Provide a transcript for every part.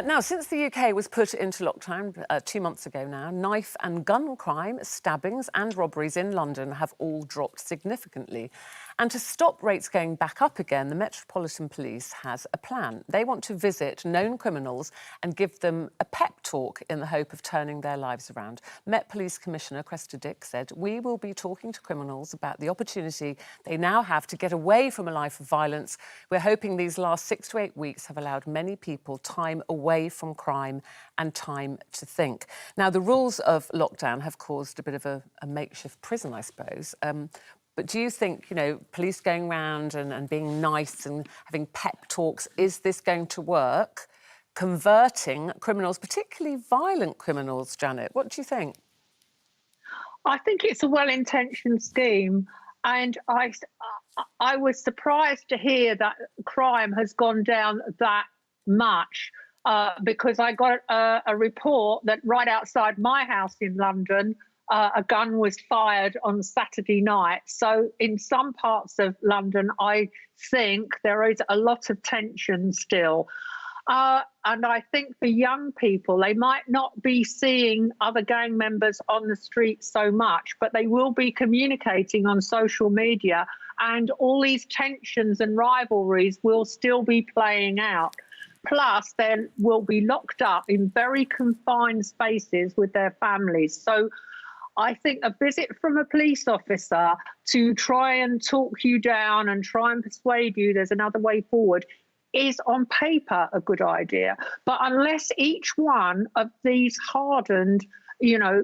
Now, since the UK was put into lockdown 2 months ago now, knife and gun crime, stabbings and robberies in London have all dropped significantly. And to stop rates going back up again, the Metropolitan Police has a plan. They want to visit known criminals and give them a pep talk in the hope of turning their lives around. Met Police Commissioner Cressida Dick said, "We will be talking to criminals about the opportunity they now have to get away from a life of violence. We're hoping these last 6 to 8 weeks have allowed many people time away from crime and time to think." Now, the rules of lockdown have caused a bit of a makeshift prison, I suppose. But do you think, police going around and being nice and having pep talks, is this going to work, converting criminals, particularly violent criminals, Janet? What do you think? I think it's a well-intentioned scheme, and I was surprised to hear that crime has gone down that much, because I got a report that right outside my house in London, a gun was fired on Saturday night. So in some parts of London, I think there is a lot of tension still. And I think for young people, they might not be seeing other gang members on the street so much, but they will be communicating on social media, and all these tensions and rivalries will still be playing out. Plus, they will be locked up in very confined spaces with their families. So I think a visit from a police officer to try and talk you down and try and persuade you there's another way forward is on paper a good idea. But unless each one of these hardened,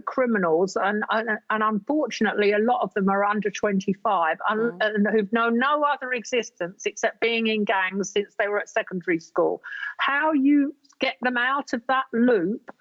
criminals, and unfortunately a lot of them are under 25 and who've known no other existence except being in gangs since they were at secondary school, how you get them out of that loop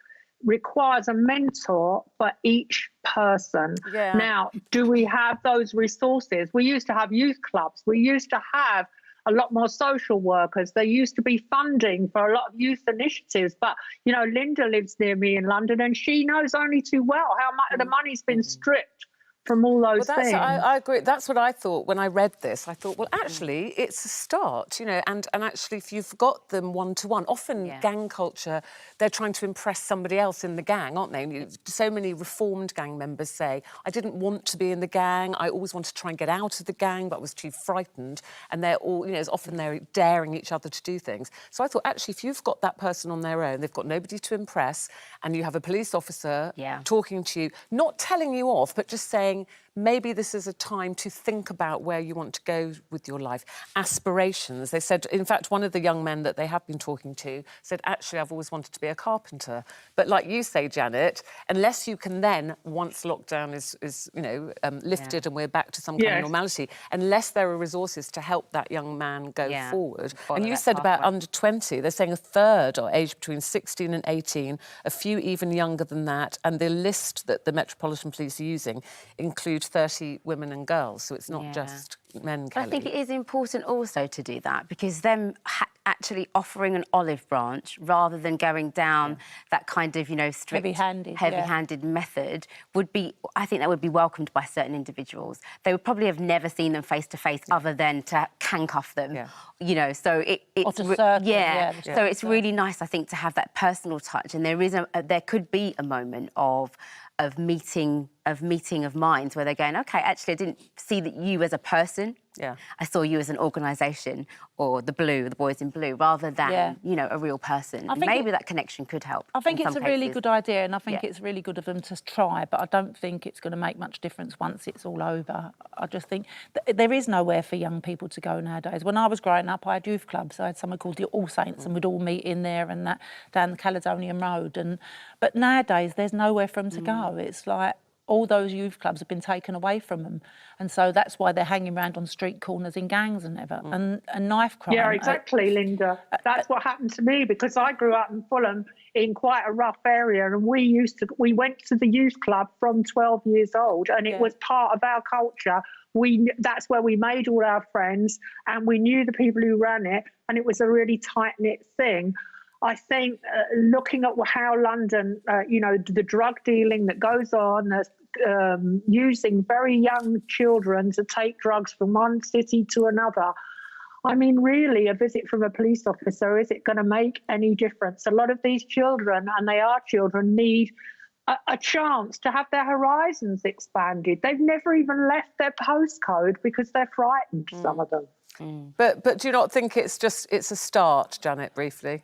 requires a mentor for each person. Yeah. Now, do we have those resources? We used to have youth clubs. We used to have a lot more social workers. There used to be funding for a lot of youth initiatives. But, Linda lives near me in London, and she knows only too well how much the money's been stripped from all those things. I agree. That's what I thought when I read this. I thought, well, actually, it's a start, and actually, if you've got them one-to-one, often gang culture, they're trying to impress somebody else in the gang, aren't they? So many reformed gang members say, I didn't want to be in the gang, I always wanted to try and get out of the gang, but I was too frightened. And they're all, it's often they're daring each other to do things. So I thought, actually, if you've got that person on their own, they've got nobody to impress, and you have a police officer talking to you, not telling you off, but just saying, maybe this is a time to think about where you want to go with your life. Aspirations. They said, in fact, one of the young men that they have been talking to said, actually, I've always wanted to be a carpenter. But like you say, Janet, unless you can then, once lockdown is lifted and we're back to some kind of normality, unless there are resources to help that young man go forward. And you said about under 20, they're saying a third are aged between 16 and 18, a few even younger than that. And the list that the Metropolitan Police are using include 30 women and girls, so it's not just men, Kelly. I think it is important also to do that, because them actually offering an olive branch rather than going down that kind of, strict, heavy-handed method would be, I think that would be welcomed by certain individuals. They would probably have never seen them face-to-face other than to handcuff them, so so it's really nice, I think, to have that personal touch, and there could be a moment of meeting of minds where they're going, OK, actually, I didn't see that you as a person. I saw you as an organisation, or the boys in blue, rather than, a real person. Maybe that connection could help. I think it's a really good idea, and I think it's really good of them to try, but I don't think it's going to make much difference once it's all over. I just think there is nowhere for young people to go nowadays. When I was growing up, I had youth clubs. I had somewhere called the All Saints, and we'd all meet in there and that down the Caledonian Road. But nowadays, there's nowhere for them to go. It's like all those youth clubs have been taken away from them. And so that's why they're hanging around on street corners in gangs and ever. And knife crime. Yeah, exactly, Linda. That's what happened to me, because I grew up in Fulham in quite a rough area, and we went to the youth club from 12 years old, and it was part of our culture. That's where we made all our friends, and we knew the people who ran it, and it was a really tight-knit thing. I think looking at how London, the drug dealing that goes on, using very young children to take drugs from one city to another, I mean, really, a visit from a police officer, is it going to make any difference? A lot of these children, and they are children, need a chance to have their horizons expanded. They've never even left their postcode because they're frightened, some of them. But do you not think it's a start, Janet, briefly?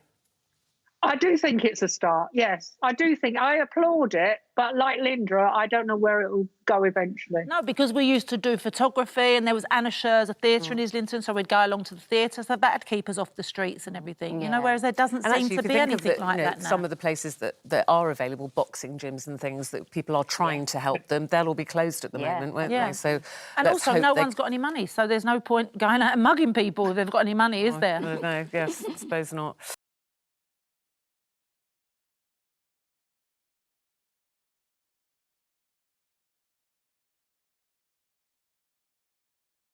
I do think it's a start, yes. I do think, I applaud it, but like Linda, I don't know where it will go eventually. No, because we used to do photography and there was Anna Scher's, a theatre in Islington, so we'd go along to the theatre, so that'd keep us off the streets and everything, you know, whereas there doesn't seem to be anything like that now. Some of the places that are available, boxing gyms and things that people are trying to help them, they'll all be closed at the moment, won't they? So and also, no one's got any money, so there's no point going out and mugging people if they've got any money, is there? No, yes, I suppose not.